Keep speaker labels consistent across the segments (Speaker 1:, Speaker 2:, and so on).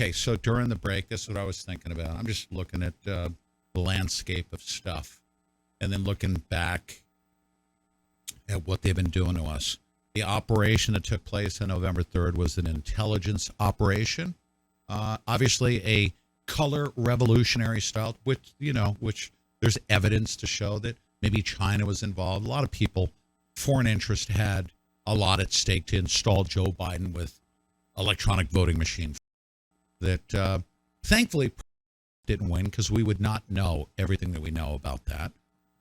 Speaker 1: Okay, so during the break, this is what I was thinking about. I'm just looking at the landscape of stuff and then looking back at what they've been doing to us. The operation that took place on November 3rd was an intelligence operation. Obviously, a color revolutionary style, which there's evidence to show that maybe China was involved. A lot of people, foreign interest, had a lot at stake to install Joe Biden with electronic voting machine that thankfully didn't win, because we would not know everything that we know about that.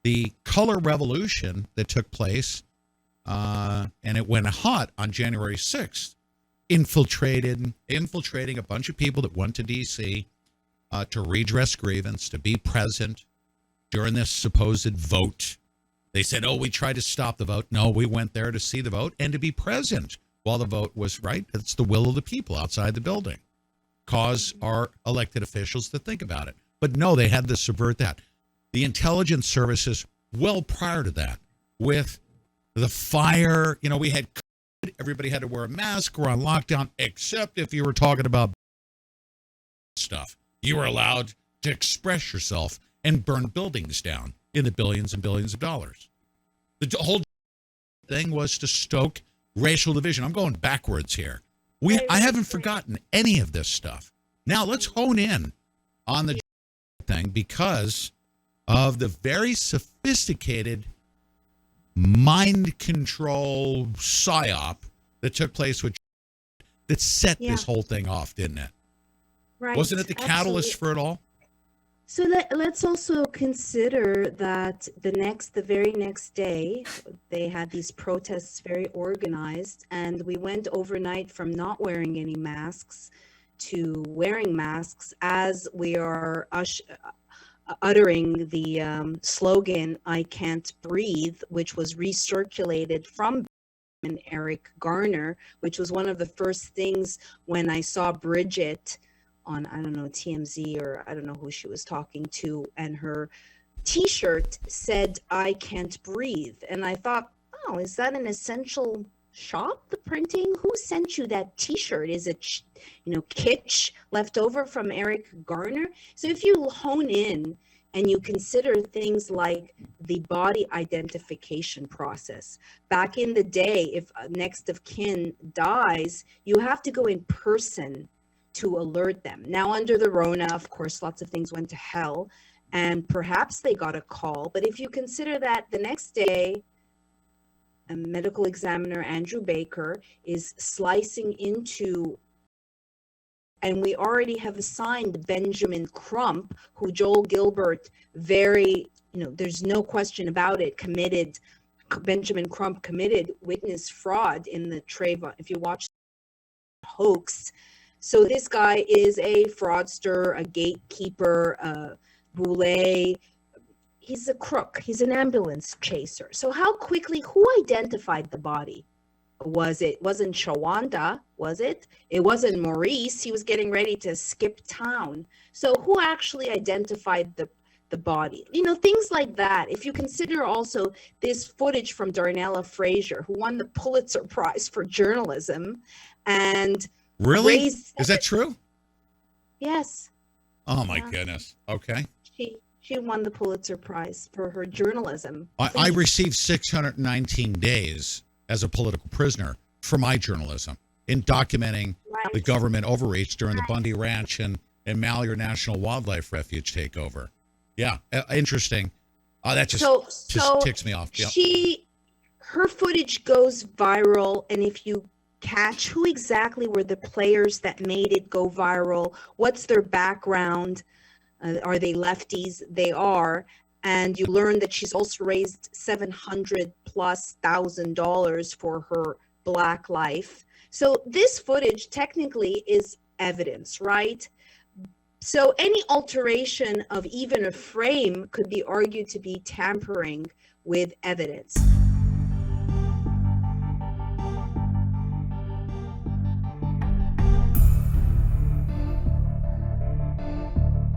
Speaker 1: The color revolution that took place, and it went hot on January 6th, infiltrating a bunch of people that went to D.C. To redress grievance, to be present during this supposed vote. They said, oh, we tried to stop the vote. No, we went there to see the vote and to be present while the vote was right. It's the will of the people outside the building. Cause our elected officials to think about it. But no, they had to subvert that. The intelligence services, well prior to that, with the fire, we had COVID, everybody had to wear a mask, we're on lockdown, except if you were talking about stuff. You were allowed to express yourself and burn buildings down in the billions and billions of dollars. The whole thing was to stoke racial division. I'm going backwards here. I haven't forgotten any of this stuff. Now let's hone in on the thing, because of the very sophisticated mind control psyop that took place that set this whole thing off, didn't it?
Speaker 2: Right.
Speaker 1: Wasn't it the catalyst for it all?
Speaker 2: So let's also consider that the very next day, they had these protests very organized, and we went overnight from not wearing any masks to wearing masks as we are uttering the slogan, "I can't breathe," which was recirculated from Eric Garner, which was one of the first things when I saw Bridget on, I don't know, TMZ, or I don't know who she was talking to, and her t-shirt said, "I can't breathe." And I thought, oh, is that an essential shop, the printing? Who sent you that t-shirt? Is it, kitsch left over from Eric Garner? So if you hone in and you consider things like the body identification process, back in the day, if next of kin dies, you have to go in person to alert them. Now, under the Rona, of course, lots of things went to hell, and perhaps they got a call. But if you consider that the next day, a medical examiner, Andrew Baker, is slicing into, and we already have assigned Benjamin Crump, who Joel Gilbert there's no question about it, Benjamin Crump committed witness fraud in the Trayvon, if you watch hoax. So this guy is a fraudster, a gatekeeper, a boule. He's a crook. He's an ambulance chaser. So how quickly, who identified the body? Wasn't Shawanda, was it? It wasn't Maurice. He was getting ready to skip town. So who actually identified the body? Things like that. If you consider also this footage from Darnella Frazier, who won the Pulitzer Prize for journalism, and
Speaker 1: really? Is that true?
Speaker 2: Yes.
Speaker 1: Oh my goodness. Okay.
Speaker 2: She won the Pulitzer Prize for her journalism.
Speaker 1: I received 619 days as a political prisoner for my journalism in documenting the government overreach during the Bundy Ranch and Malheur National Wildlife Refuge takeover. Yeah, interesting. That just ticks me off. Yeah.
Speaker 2: Her footage goes viral, and if you catch who exactly were the players that made it go viral, what's their background, are they lefties? They are. And you learn that she's also raised $700,000+ for her Black life. So this footage technically is evidence, right? So any alteration of even a frame could be argued to be tampering with evidence.